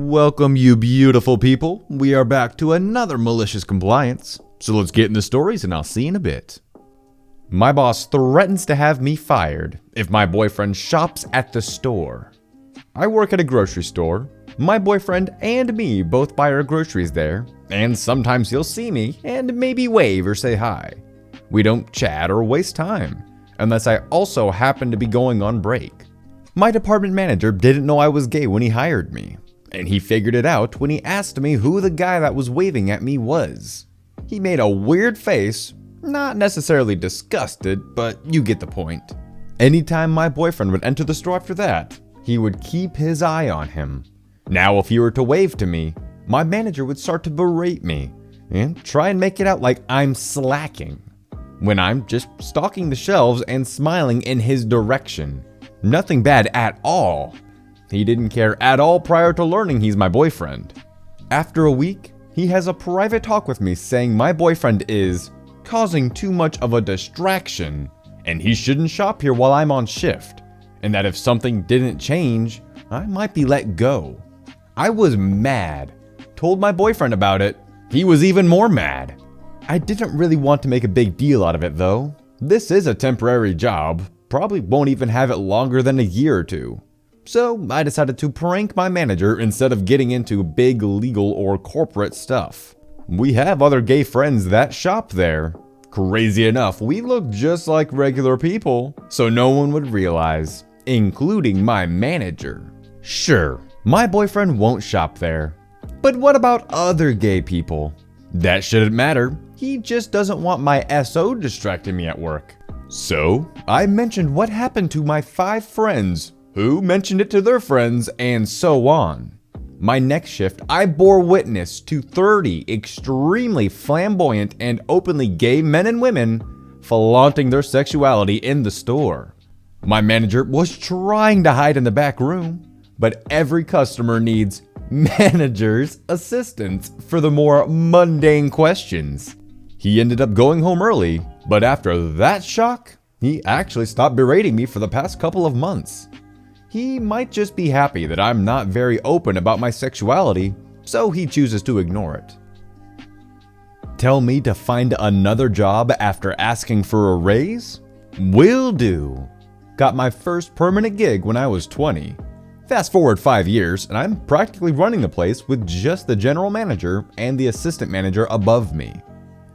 Welcome, you beautiful people. We are back to another Malicious Compliance. So let's get in the stories and I'll see you in a bit. My boss threatens to have me fired if my boyfriend shops at the store. I work at a grocery store. My boyfriend and me both buy our groceries there, and sometimes he'll see me and maybe wave or say hi. We don't chat or waste time, unless I also happen to be going on break. My department manager didn't know I was gay when he hired me, and he figured it out when he asked me who the guy that was waving at me was. He made a weird face, not necessarily disgusted, but you get the point. Anytime my boyfriend would enter the store after that, he would keep his eye on him. Now if he were to wave to me, my manager would start to berate me and try and make it out like I'm slacking, when I'm just stalking the shelves and smiling in his direction. Nothing bad at all. He didn't care at all prior to learning he's my boyfriend. After a week, he has a private talk with me saying my boyfriend is causing too much of a distraction and he shouldn't shop here while I'm on shift, and that if something didn't change, I might be let go. I was mad. Told my boyfriend about it. He was even more mad. I didn't really want to make a big deal out of it though. This is a temporary job. Probably won't even have it longer than a year or two. So I decided to prank my manager instead of getting into big legal or corporate stuff. We have other gay friends that shop there. Crazy enough, we look just like regular people, so no one would realize, including my manager. Sure, my boyfriend won't shop there. But what about other gay people? That shouldn't matter. He just doesn't want my SO distracting me at work. So I mentioned what happened to my 5 friends, who mentioned it to their friends, and so on. My next shift, I bore witness to 30 extremely flamboyant and openly gay men and women flaunting their sexuality in the store. My manager was trying to hide in the back room, but every customer needs manager's assistance for the more mundane questions. He ended up going home early, but after that shock, he actually stopped berating me for the past couple of months. He might just be happy that I'm not very open about my sexuality, so he chooses to ignore it. Tell me to find another job after asking for a raise? Will do. Got my first permanent gig when I was 20. Fast forward 5 years, and I'm practically running the place with just the general manager and the assistant manager above me.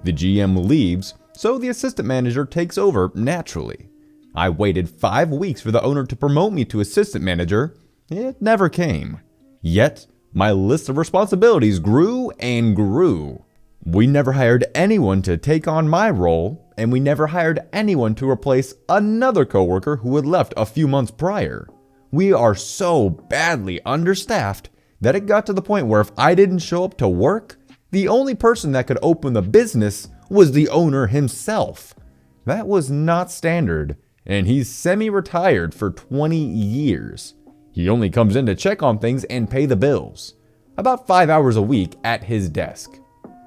The GM leaves, so the assistant manager takes over naturally. I waited 5 weeks for the owner to promote me to assistant manager. It never came. Yet, my list of responsibilities grew and grew. We never hired anyone to take on my role, and we never hired anyone to replace another coworker who had left a few months prior. We are so badly understaffed that it got to the point where if I didn't show up to work, the only person that could open the business was the owner himself. That was not standard, and he's semi-retired for 20 years. He only comes in to check on things and pay the bills. About 5 hours a week at his desk.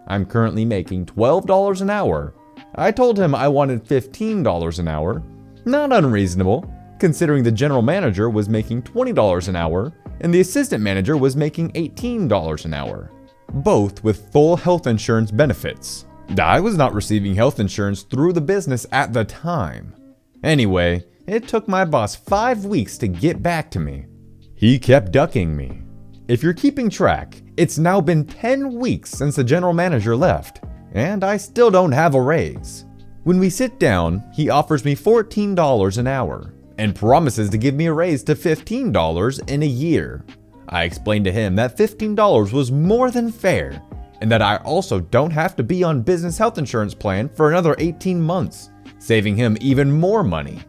I'm currently making $12 an hour. I told him I wanted $15 an hour. Not unreasonable, considering the general manager was making $20 an hour and the assistant manager was making $18 an hour. Both with full health insurance benefits. I was not receiving health insurance through the business at the time. Anyway, it took my boss 5 weeks to get back to me. He kept ducking me. If you're keeping track, it's now been 10 weeks since the general manager left, and I still don't have a raise. When we sit down, he offers me $14 an hour and promises to give me a raise to $15 in a year. I explained to him that $15 was more than fair, and that I also don't have to be on business health insurance plan for another 18 months, saving him even more money.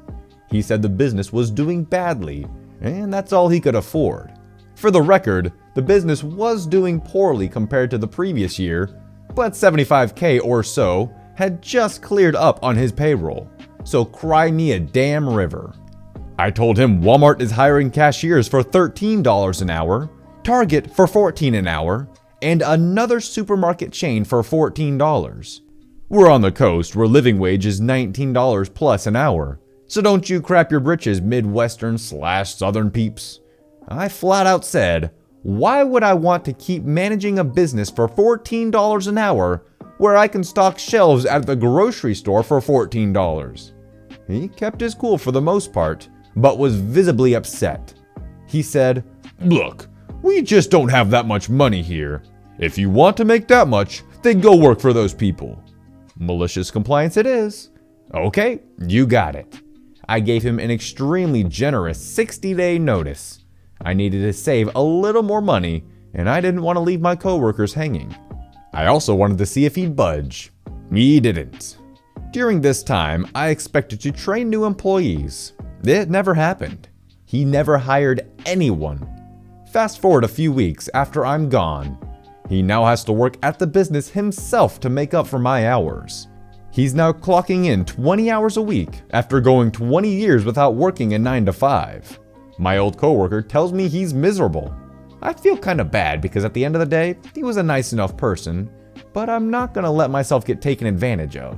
He said the business was doing badly, and that's all he could afford. For the record, the business was doing poorly compared to the previous year, but $75K or so had just cleared up on his payroll, so cry me a damn river. I told him Walmart is hiring cashiers for $13 an hour, Target for $14 an hour, and another supermarket chain for $14. We're on the coast where living wage is $19 plus an hour, so don't you crap your britches Midwestern/Southern peeps. I flat out said, Why would I want to keep managing a business for $14 an hour where I can stock shelves at the grocery store for $14? He kept his cool for the most part, but was visibly upset. He said, "Look, we just don't have that much money here. If you want to make that much, then go work for those people." Malicious compliance it is. Okay, you got it. I gave him an extremely generous 60-day notice. I needed to save a little more money, and I didn't want to leave my coworkers hanging. I also wanted to see if he'd budge. He didn't. During this time, I expected to train new employees. It never happened. He never hired anyone. Fast forward a few weeks after I'm gone. He now has to work at the business himself to make up for my hours. He's now clocking in 20 hours a week after going 20 years without working a 9 to 5. My old coworker tells me he's miserable. I feel kind of bad because at the end of the day, he was a nice enough person, but I'm not gonna let myself get taken advantage of.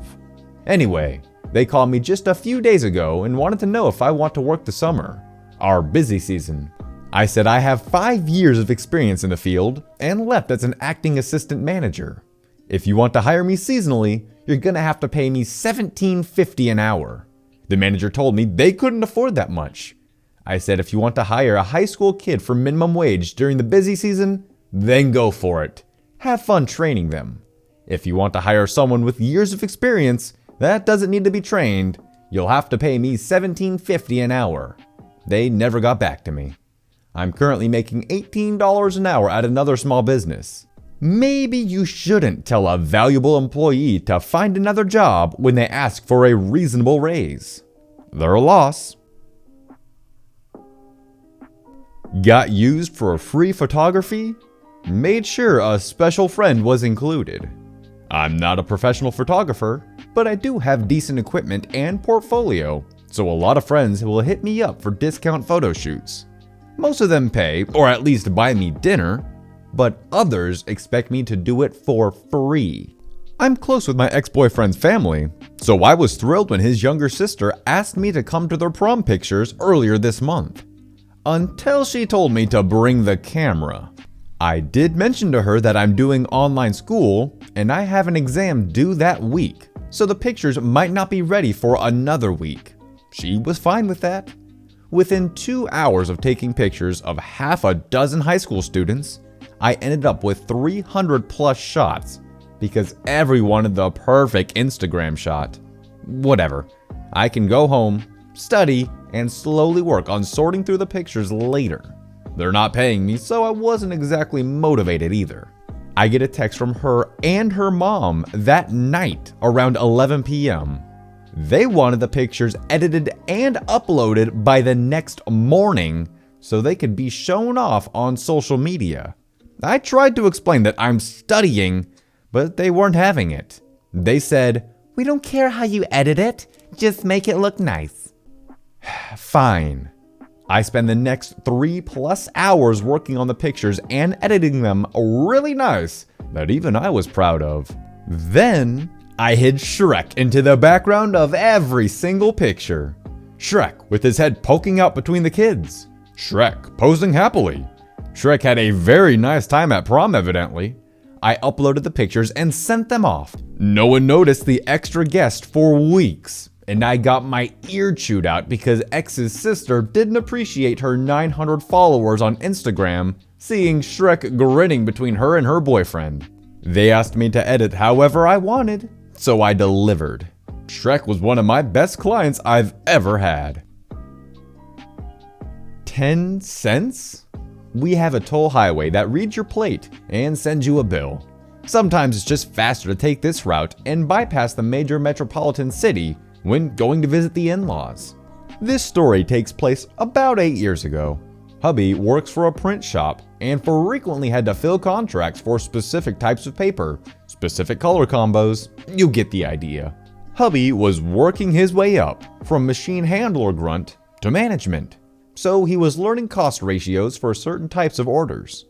Anyway, they called me just a few days ago and wanted to know if I want to work the summer, our busy season. I said I have 5 years of experience in the field and left as an acting assistant manager. If you want to hire me seasonally, you're gonna have to pay me $17.50 an hour. The manager told me they couldn't afford that much. I said if you want to hire a high school kid for minimum wage during the busy season, then go for it. Have fun training them. If you want to hire someone with years of experience that doesn't need to be trained, you'll have to pay me $17.50 an hour. They never got back to me. I'm currently making $18 an hour at another small business. Maybe you shouldn't tell a valuable employee to find another job when they ask for a reasonable raise. They're a loss. Got used for free photography? Made sure a special friend was included. I'm not a professional photographer, but I do have decent equipment and portfolio, so a lot of friends will hit me up for discount photo shoots. Most of them pay, or at least buy me dinner, but others expect me to do it for free. I'm close with my ex-boyfriend's family, so I was thrilled when his younger sister asked me to come to their prom pictures earlier this month. Until she told me to bring the camera. I did mention to her that I'm doing online school and I have an exam due that week, so the pictures might not be ready for another week. She was fine with that. Within 2 hours of taking pictures of half a dozen high school students, I ended up with 300 plus shots because everyone wanted the perfect Instagram shot. Whatever. I can go home, study, and slowly work on sorting through the pictures later. They're not paying me, so I wasn't exactly motivated either. I get a text from her and her mom that night around 11 p.m. They wanted the pictures edited and uploaded by the next morning so they could be shown off on social media. I tried to explain that I'm studying, but they weren't having it. They said, "We don't care how you edit it, just make it look nice." Fine. I spend the next 3+ hours working on the pictures and editing them really nice that even I was proud of. Then I hid Shrek into the background of every single picture. Shrek with his head poking out between the kids. Shrek posing happily. Shrek had a very nice time at prom evidently. I uploaded the pictures and sent them off. No one noticed the extra guest for weeks. And I got my ear chewed out because X's sister didn't appreciate her 900 followers on Instagram seeing Shrek grinning between her and her boyfriend. They asked me to edit however I wanted, so I delivered. Shrek was one of my best clients I've ever had. 10 cents? We have a toll highway that reads your plate and sends you a bill. Sometimes it's just faster to take this route and bypass the major metropolitan city when going to visit the in-laws. This story takes place about 8 years ago. Hubby works for a print shop and frequently had to fill contracts for specific types of paper, specific color combos, you get the idea. Hubby was working his way up from machine handler grunt to management, so he was learning cost ratios for certain types of orders.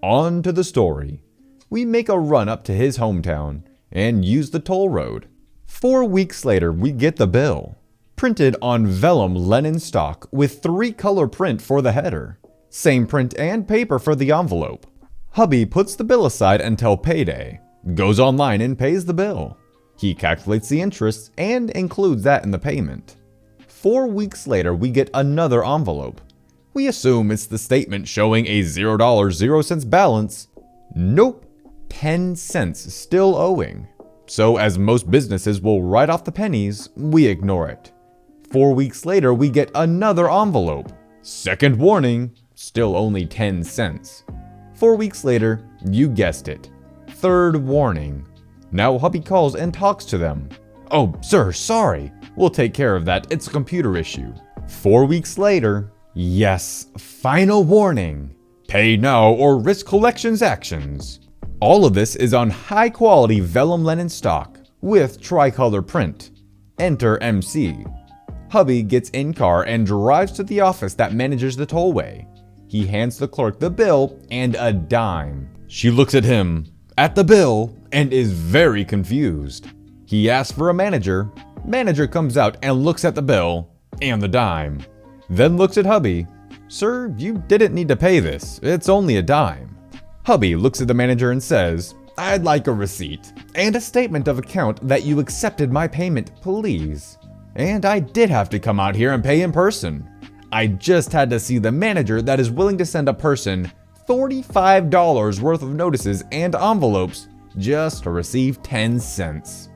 On to the story. We make a run up to his hometown and use the toll road. 4 weeks later, we get the bill. Printed on vellum linen stock with 3-color print for the header. Same print and paper for the envelope. Hubby puts the bill aside until payday, goes online and pays the bill. He calculates the interest and includes that in the payment. 4 weeks later, we get another envelope. We assume it's the statement showing a $0.00 balance. Nope, 10 cents still owing. So as most businesses will write off the pennies, we ignore it. 4 weeks later, we get another envelope. Second warning, still only 10 cents. 4 weeks later, you guessed it, third warning. Now hubby calls and talks to them. Oh, sir, sorry. We'll take care of that. It's a computer issue. 4 weeks later, yes, final warning. Pay now or risk collections actions. All of this is on high quality vellum linen stock with tricolor print. Enter MC. Hubby gets in car and drives to the office that manages the tollway. He hands the clerk the bill and a dime. She looks at him, at the bill, and is very confused. He asks for a manager. Manager comes out and looks at the bill and the dime. Then looks at hubby. Sir, you didn't need to pay this. It's only a dime. Hubby looks at the manager and says, I'd like a receipt and a statement of account that you accepted my payment, please. And I did have to come out here and pay in person. I just had to see the manager that is willing to send a person $45 worth of notices and envelopes just to receive 10 cents.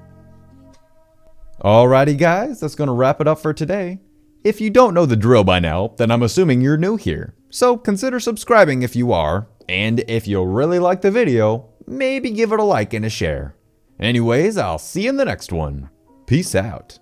Alrighty guys, that's gonna wrap it up for today. If you don't know the drill by now, then I'm assuming you're new here. So consider subscribing if you are, and if you really like the video, maybe give it a like and a share. Anyways, I'll see you in the next one. Peace out.